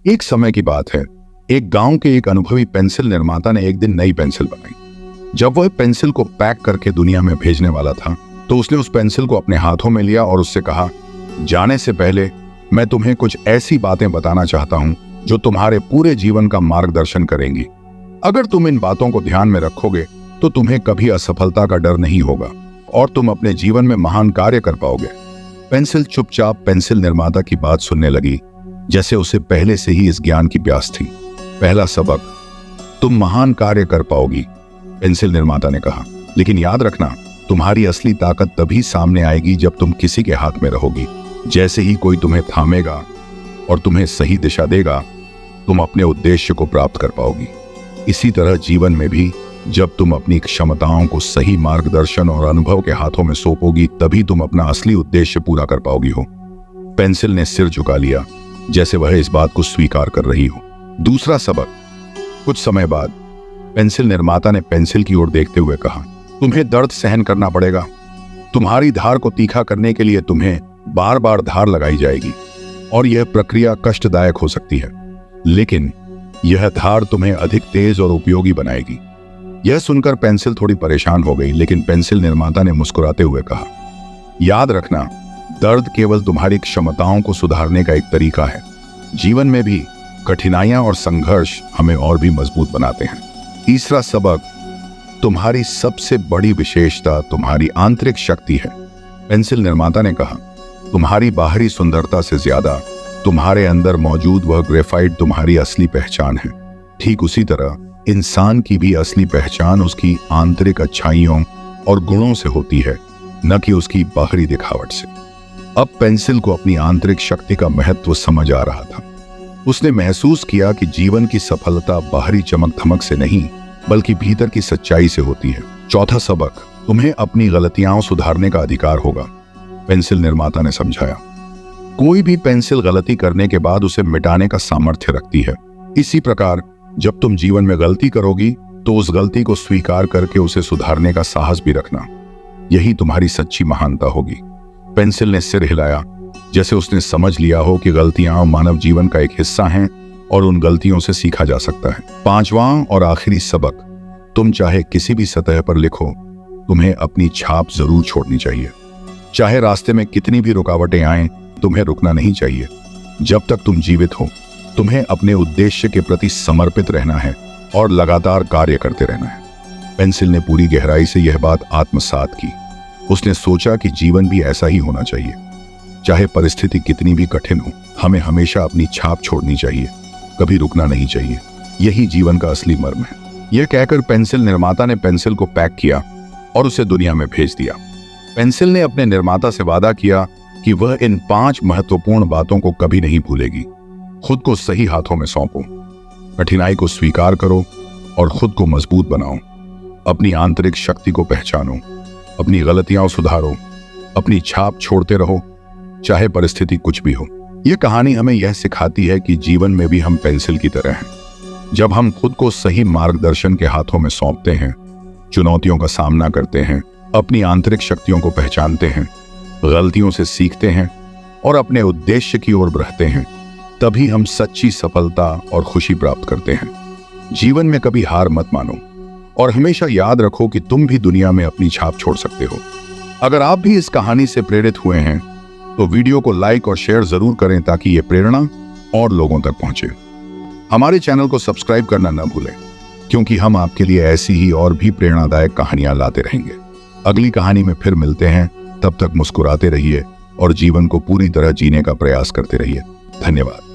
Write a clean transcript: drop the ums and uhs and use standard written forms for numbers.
एक समय की बात है, एक गांव के एक अनुभवी पेंसिल निर्माता ने एक दिन नई पेंसिल बनाई। जब वह पेंसिल को पैक करके दुनिया में भेजने वाला था तो उसने उस पेंसिल को अपने हाथों में लिया और उससे कहा, जाने से पहले मैं तुम्हें कुछ ऐसी बातें बताना चाहता हूं जो तुम्हारे पूरे जीवन का मार्गदर्शन करेंगी। अगर तुम इन बातों को ध्यान में रखोगे तो तुम्हें कभी असफलता का डर नहीं होगा और तुम अपने जीवन में महान कार्य कर पाओगे। पेंसिल चुपचाप पेंसिल निर्माता की बात सुनने लगी, जैसे उसे पहले से ही इस ज्ञान की प्यास थी। पहला सबक, तुम महान कार्य कर पाओगी, पेंसिल निर्माता ने कहा, लेकिन याद रखना, तुम्हारी असली ताकत तभी सामने आएगी जब तुम किसी के हाथ में रहोगी। जैसे ही कोई तुम्हें थामेगा और तुम्हें सही दिशा देगा, तुम अपने उद्देश्य को प्राप्त कर पाओगी। इसी तरह जीवन में भी जब तुम अपनी क्षमताओं को सही मार्गदर्शन और अनुभव के हाथों में सौंपोगी, तभी तुम अपना असली उद्देश्य पूरा कर पाओगी हो। पेंसिल ने सिर झुका लिया, जैसे वह इस बात को स्वीकार कर रही हो। दूसरा सबक, कुछ समय बाद पेंसिल निर्माता ने पेंसिल की ओर देखते हुए कहा, तुम्हें दर्द सहन करना पड़ेगा। तुम्हारी धार को तीखा करने के लिए तुम्हें बार बार धार लगाई जाएगी और यह प्रक्रिया कष्टदायक हो सकती है, लेकिन यह धार तुम्हें अधिक तेज और उपयोगी बनाएगी। यह सुनकर पेंसिल थोड़ी परेशान हो गई, लेकिन पेंसिल निर्माता ने मुस्कुराते हुए कहा, याद रखना, दर्द केवल तुम्हारी क्षमताओं को सुधारने का एक तरीका है। जीवन में भी कठिनाइयां और संघर्ष हमें और भी मजबूत बनाते हैं। तीसरा सबक, तुम्हारी सबसे बड़ी विशेषता तुम्हारी आंतरिक शक्ति है, पेंसिल निर्माता ने कहा। तुम्हारी बाहरी सुंदरता से ज्यादा तुम्हारे अंदर मौजूद वह ग्रेफाइट तुम्हारी असली पहचान है। ठीक उसी तरह इंसान की भी असली पहचान उसकी आंतरिक अच्छाइयों और गुणों से होती है, न कि उसकी बाहरी दिखावट से। अब पेंसिल को अपनी आंतरिक शक्ति का महत्व समझ आ रहा था। उसने महसूस किया कि जीवन की सफलता बाहरी चमक धमक से नहीं, बल्कि भीतर की सच्चाई से होती है। चौथा सबक, तुम्हें अपनी गलतियां सुधारने का अधिकार होगा, पेंसिल निर्माता ने समझाया। कोई भी पेंसिल गलती करने के बाद उसे मिटाने का सामर्थ्य रखती है। इसी प्रकार जब तुम जीवन में गलती करोगी तो उस गलती को स्वीकार करके उसे सुधारने का साहस भी रखना। यही तुम्हारी सच्ची महानता होगी। पेंसिल ने सिर हिलाया, जैसे उसने समझ लिया हो कि गलतियां मानव जीवन का एक हिस्सा हैं और उन गलतियों से सीखा जा सकता है। पांचवां और आखिरी सबक, तुम चाहे किसी भी सतह पर लिखो, तुम्हें अपनी छाप जरूर छोड़नी चाहिए। चाहे रास्ते में कितनी भी रुकावटें आएं, तुम्हें रुकना नहीं चाहिए। जब तक तुम जीवित हो, तुम्हें अपने उद्देश्य के प्रति समर्पित रहना है और लगातार कार्य करते रहना है। पेंसिल ने पूरी गहराई से यह बात आत्मसात की। उसने सोचा कि जीवन भी ऐसा ही होना चाहिए। चाहे परिस्थिति कितनी भी कठिन हो, हमें हमेशा अपनी छाप छोड़नी चाहिए, कभी रुकना नहीं चाहिए। यही जीवन का असली मर्म है। यह कहकर पेंसिल निर्माता ने पेंसिल को पैक किया और उसे दुनिया में भेज दिया। पेंसिल ने अपने निर्माता से वादा किया कि वह इन 5 महत्वपूर्ण बातों को कभी नहीं भूलेगी। खुद को सही हाथों में सौंपो, कठिनाई को स्वीकार करो और खुद को मजबूत बनाओ। अपनी आंतरिक शक्ति को पहचानो, अपनी गलतियां सुधारो, अपनी छाप छोड़ते रहो, चाहे परिस्थिति कुछ भी हो। यह कहानी हमें यह सिखाती है कि जीवन में भी हम पेंसिल की तरह हैं। जब हम खुद को सही मार्गदर्शन के हाथों में सौंपते हैं, चुनौतियों का सामना करते हैं, अपनी आंतरिक शक्तियों को पहचानते हैं, गलतियों से सीखते हैं और अपने उद्देश्य की ओर बढ़ते हैं, तभी हम सच्ची सफलता और खुशी प्राप्त करते हैं। जीवन में कभी हार मत मानो और हमेशा याद रखो कि तुम भी दुनिया में अपनी छाप छोड़ सकते हो। अगर आप भी इस कहानी से प्रेरित हुए हैं तो वीडियो को लाइक और शेयर जरूर करें ताकि ये प्रेरणा और लोगों तक पहुंचे। हमारे चैनल को सब्सक्राइब करना न भूलें, क्योंकि हम आपके लिए ऐसी ही और भी प्रेरणादायक कहानियां लाते रहेंगे। अगली कहानी में फिर मिलते हैं। तब तक मुस्कुराते रहिए और जीवन को पूरी तरह जीने का प्रयास करते रहिए। धन्यवाद।